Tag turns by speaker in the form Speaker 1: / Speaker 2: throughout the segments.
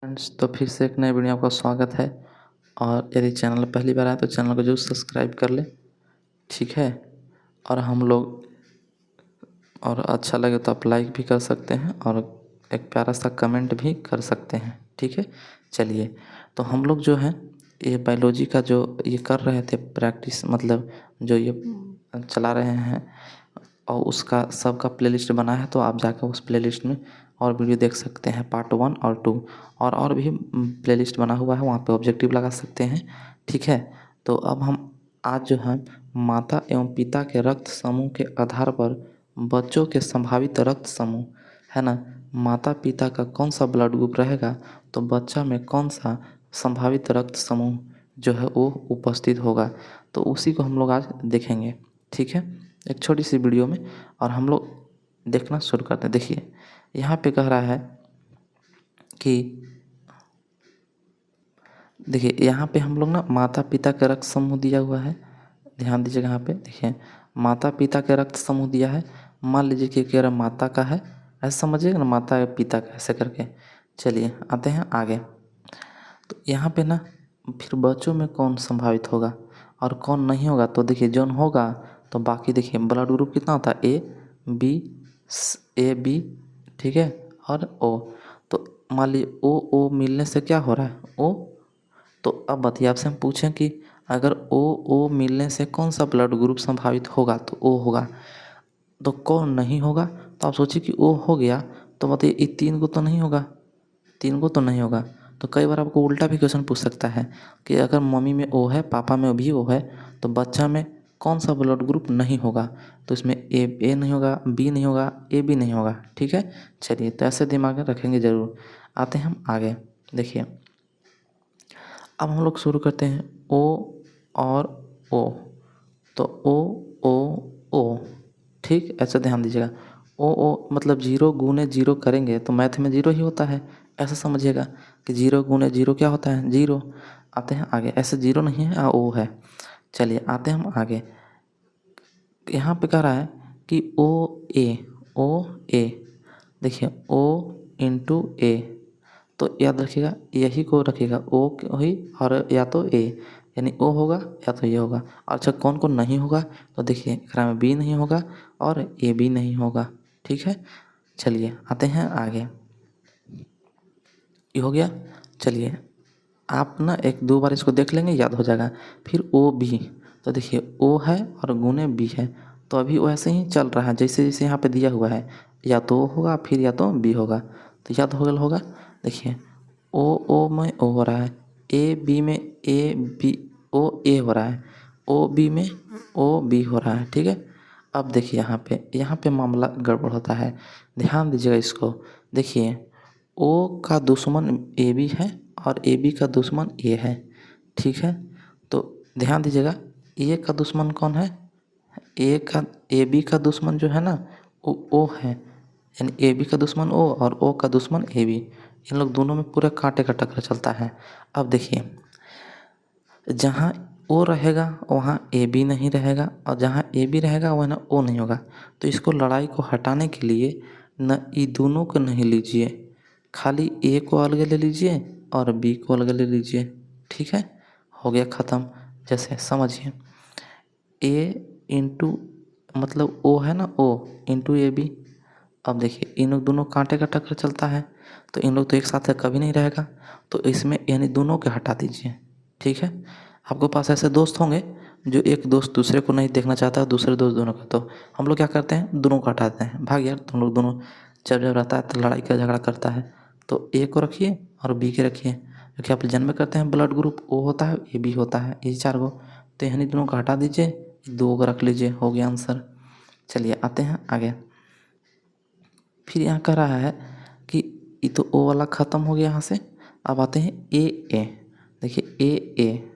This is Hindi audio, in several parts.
Speaker 1: फ्रेंड्स, तो फिर से एक नए वीडियो में आपका स्वागत है। और यदि चैनल पहली बार आए तो चैनल को जरूर सब्सक्राइब कर ले, ठीक है। और हम लोग और अच्छा लगे तो आप लाइक भी कर सकते हैं और एक प्यारा सा कमेंट भी कर सकते हैं, ठीक है। चलिए, तो हम लोग जो है ये बायोलॉजी का जो ये कर रहे थे प्रैक्टिस, मतलब जो ये चला रहे हैं, और उसका सबका प्लेलिस्ट बना है, तो आप जाकर उस प्लेलिस्ट में और वीडियो देख सकते हैं, पार्ट 1 और 2। और भी प्लेलिस्ट बना हुआ है, वहाँ पे ऑब्जेक्टिव लगा सकते हैं, ठीक है। तो अब हम आज जो है माता एवं पिता के रक्त समूह के आधार पर बच्चों के संभावित रक्त समूह, है ना, माता पिता का कौन सा ब्लड ग्रुप रहेगा तो बच्चा में कौन सा संभावित रक्त समूह जो है वो उपस्थित होगा, तो उसी को हम लोग आज देखेंगे, ठीक है, एक छोटी सी वीडियो में। और हम लोग देखना शुरू करते हैं। देखिए, यहाँ पे कह रहा है कि देखिए यहाँ पे हम लोग ना माता पिता का रक्त समूह दिया हुआ है। ध्यान दीजिएगा, यहाँ पे देखिए माता पिता का रक्त समूह दिया है। मान लीजिए कि कह रहा माता का है, ऐसे समझिएगा ना, माता या पिता का, ऐसे करके। चलिए आते हैं आगे। तो यहाँ पे ना फिर बच्चों में कौन संभावित होगा और कौन नहीं होगा, तो देखिए जौन होगा तो बाकी देखिए ब्लड ग्रुप कितना होता है, ए बी, ठीक है, और ओ। तो मान लीजिए ओ मिलने से क्या हो रहा है, ओ। तो अब बताइए, आपसे हम पूछें कि अगर ओ मिलने से कौन सा ब्लड ग्रुप संभावित होगा, तो ओ होगा। तो कौन नहीं होगा, तो आप सोचिए कि ओ हो गया, तो बताइए ये 3 को तो नहीं होगा, 3 को तो नहीं होगा। तो कई बार आपको उल्टा भी क्वेश्चन पूछ सकता है कि अगर मम्मी में ओ है, पापा में भी ओ है, तो बच्चा में कौन सा ब्लड ग्रुप नहीं होगा, तो इसमें ए नहीं होगा, बी नहीं होगा, ए भी नहीं होगा, ठीक है। चलिए, तो ऐसे दिमाग में रखेंगे ज़रूर। आते हैं हम आगे। देखिए, अब हम लोग शुरू करते हैं ओ और ओ। तो ओ, ठीक, ऐसा ध्यान दीजिएगा। ओ मतलब 0 गुने 0 करेंगे तो मैथ में 0 ही होता है, ऐसा समझिएगा कि 0 गुने 0 क्या होता है, 0। आते हैं आगे, ऐसे 0 नहीं है, ओ है। चलिए आते हैं हम आगे। यहाँ पे कह रहा है कि ओ ए, देखिए ओ इंटू ए, तो याद रखिएगा यही को रखिएगा, ओ ही और या तो ए, यानी ओ होगा या तो ये होगा। अच्छा, कौन कौन नहीं होगा, तो देखिए एकरा में बी नहीं होगा और ए भी नहीं होगा, ठीक है। चलिए आते हैं आगे। ये हो गया। चलिए, आप ना 1-2 बार इसको देख लेंगे, याद हो जाएगा। फिर ओ बी, तो देखिए ओ है और गुने बी है, तो अभी वैसे ही चल रहा है जैसे जैसे यहाँ पे दिया हुआ है, या तो ओ होगा फिर या तो बी होगा, तो याद हो गया होगा। देखिए ओ में ओ हो रहा है, ए बी में ए बी, ओ ए हो रहा है, ओ बी में ओ बी हो रहा है, ठीक है। अब देखिए यहाँ पे मामला गड़बड़ होता है, ध्यान दीजिएगा इसको। देखिए ओ का दुश्मन ए बी है और ए बी का दुश्मन ए है, ठीक है। तो ध्यान दीजिएगा, ए का दुश्मन कौन है, ए बी का दुश्मन जो है ना वो ओ है, यानी ए बी का दुश्मन ओ और ओ का दुश्मन ए बी। इन लोग दोनों में पूरा कांटे का टक्कर चलता है। अब देखिए, जहाँ ओ रहेगा वहाँ ए बी नहीं रहेगा, और जहाँ ए बी रहेगा वहाँ ना ओ नहीं होगा। तो इसको लड़ाई को हटाने के लिए न ये दोनों को नहीं लीजिए, खाली ए को अलग ले लीजिए और बी को अलग ले लीजिए, ठीक है। हो गया ख़त्म। जैसे समझिए, ए इंटू मतलब ओ है ना, ओ इंटू ए बी। अब देखिए इन लोग दोनों कांटे का टक्कर चलता है, तो इन लोग तो एक साथ कभी नहीं रहेगा, तो इसमें यानी दोनों के हटा दीजिए, ठीक है। आपके पास ऐसे दोस्त होंगे जो एक दोस्त दूसरे को नहीं देखना चाहता, दूसरे दोस्त दोनों का, तो हम लोग क्या करते हैं, दोनों को हटाते हैं, भाग यार तुम लोग दोनों। जब रहता है तो लड़ाई का झगड़ा करता है, तो ए को रखिए और बी के रखिए, क्योंकि आप जन्म में करते हैं ब्लड ग्रुप ओ होता है, ए बी होता है, ये 4 गो, तो यानी दोनों को हटा दीजिए, 2 को रख लीजिए, हो गया आंसर। चलिए आते हैं आगे। फिर यहाँ कह रहा है कि ये तो ओ वाला ख़त्म हो गया यहाँ से। अब आते हैं ए। देखिए ए,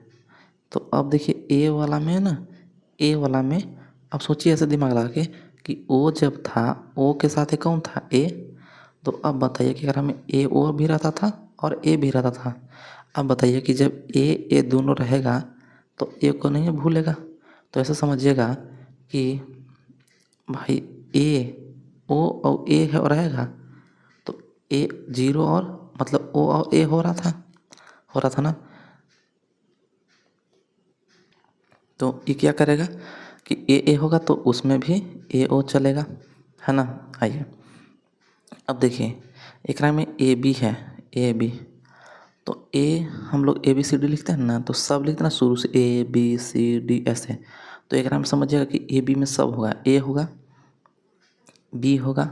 Speaker 1: तो अब देखिए ए वाला में ना, ए वाला में अब सोचिए ऐसे दिमाग लगा के कि ओ जब था, ओ के साथ कौन था, ए। तो अब बताइए कि अगर हमें ए ओ भी रहता था और ए भी रहता था, अब बताइए कि जब ए दोनों रहेगा तो ए को नहीं भूलेगा। तो ऐसा समझिएगा कि भाई ए ओ और ए है और रहेगा, तो ए 0 और मतलब ओ और ए हो रहा था ना। तो ये क्या करेगा कि ए होगा तो उसमें भी ए ओ चलेगा, है ना। आइए अब देखिए एक में ए बी है, ए बी, तो ए हम लोग ए बी सी डी लिखते हैं ना, तो सब लिखते हैं ना शुरू से ए बी सी डी ऐसे। तो एक में समझिएगा कि ए बी में सब होगा, ए होगा, बी होगा,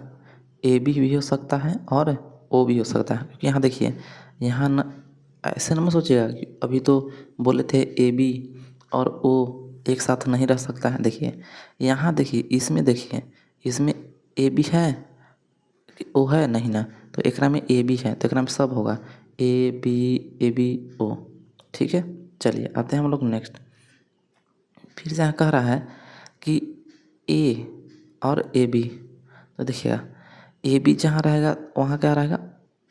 Speaker 1: ए बी भी हो सकता है और ओ भी हो सकता है। क्योंकि यहाँ देखिए यहाँ न ऐसे न मत सोचिएगा कि अभी तो बोले थे ए बी और ओ एक साथ नहीं रह सकता है। देखिए यहाँ देखिए इसमें ए बी है कि ओ है नहीं ना, तो एक में ए बी है तो एक में सब होगा ए बी ओ। ठीक है, चलिए आते हैं हम लोग नेक्स्ट। फिर से यहाँ कह रहा है कि ए और ए बी, तो देखिएगा ए बी जहाँ रहेगा वहाँ क्या रहेगा,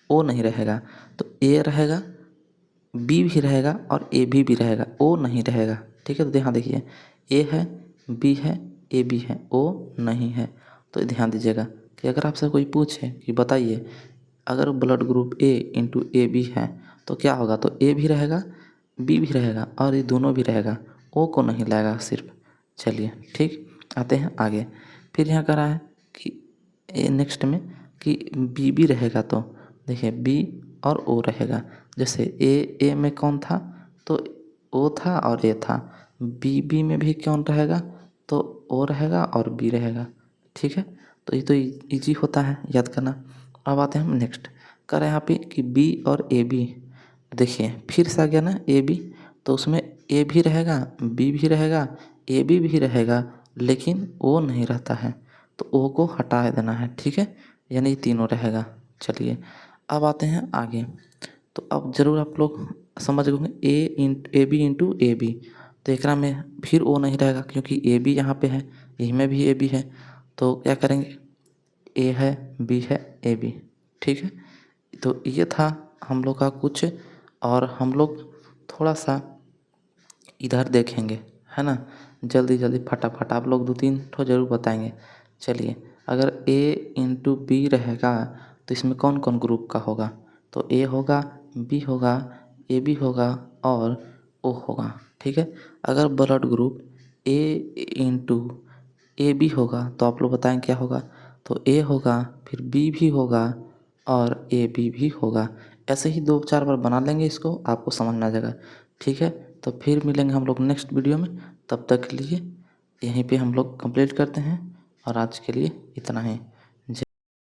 Speaker 1: ओ नहीं रहेगा, तो ए रहेगा, बी भी रहेगा और ए भी रहेगा, ओ नहीं रहेगा। ठीक है, तो यहाँ देखिए ए है, बी है, ए बी है, ओ नहीं है। तो ध्यान दीजिएगा कि अगर आपसे कोई पूछे कि बताइए अगर blood group A into A B है तो क्या होगा, तो ए भी रहेगा, बी भी रहेगा और ये दोनों भी रहेगा, ओ को नहीं लाएगा सिर्फ। चलिए ठीक, आते हैं आगे। फिर यहाँ कह रहा है कि ए नेक्स्ट में कि बी भी रहेगा, तो देखिए बी और ओ रहेगा। जैसे ए में कौन था, तो ओ था और ए था। बी में भी कौन रहेगा, तो ओ रहेगा और बी रहेगा। ठीक है, तो ये तो इजी होता है याद करना। अब आते हैं हम नेक्स्ट, कर यहाँ पे कि बी और ए बी, देखिए फिर से आ गया ना ए बी, तो उसमें ए भी रहेगा, बी भी रहेगा, ए भी रहेगा, लेकिन ओ नहीं रहता है, तो ओ को हटा देना है। ठीक है, यानी तीनों रहेगा। चलिए अब आते हैं आगे। तो अब जरूर आप लोग समझ गए A B into A B, तो एक में फिर ओ नहीं रहेगा क्योंकि ए बी यहाँ पे है, यही में भी ए बी है, तो क्या करेंगे ए है, बी है, ए बी। ठीक है, तो ये था हम लोग का कुछ, और हम लोग थोड़ा सा इधर देखेंगे, है ना। जल्दी जल्दी फटाफट आप लोग 2-3 ठो जरूर बताएंगे। चलिए अगर ए इंटू बी रहेगा तो इसमें कौन कौन ग्रुप का होगा, तो ए होगा, बी होगा, ए बी होगा और ओ होगा। ठीक है, अगर blood group A into A B होगा तो आप लोग बताएं क्या होगा, तो ए होगा, फिर बी भी होगा और ए बी भी होगा। ऐसे ही 2-4 बार बना लेंगे, इसको आपको समझ में आ जाएगा। ठीक है, तो फिर मिलेंगे हम लोग नेक्स्ट वीडियो में, तब तक के लिए यहीं पे हम लोग कंप्लीट करते हैं और आज के लिए इतना ही।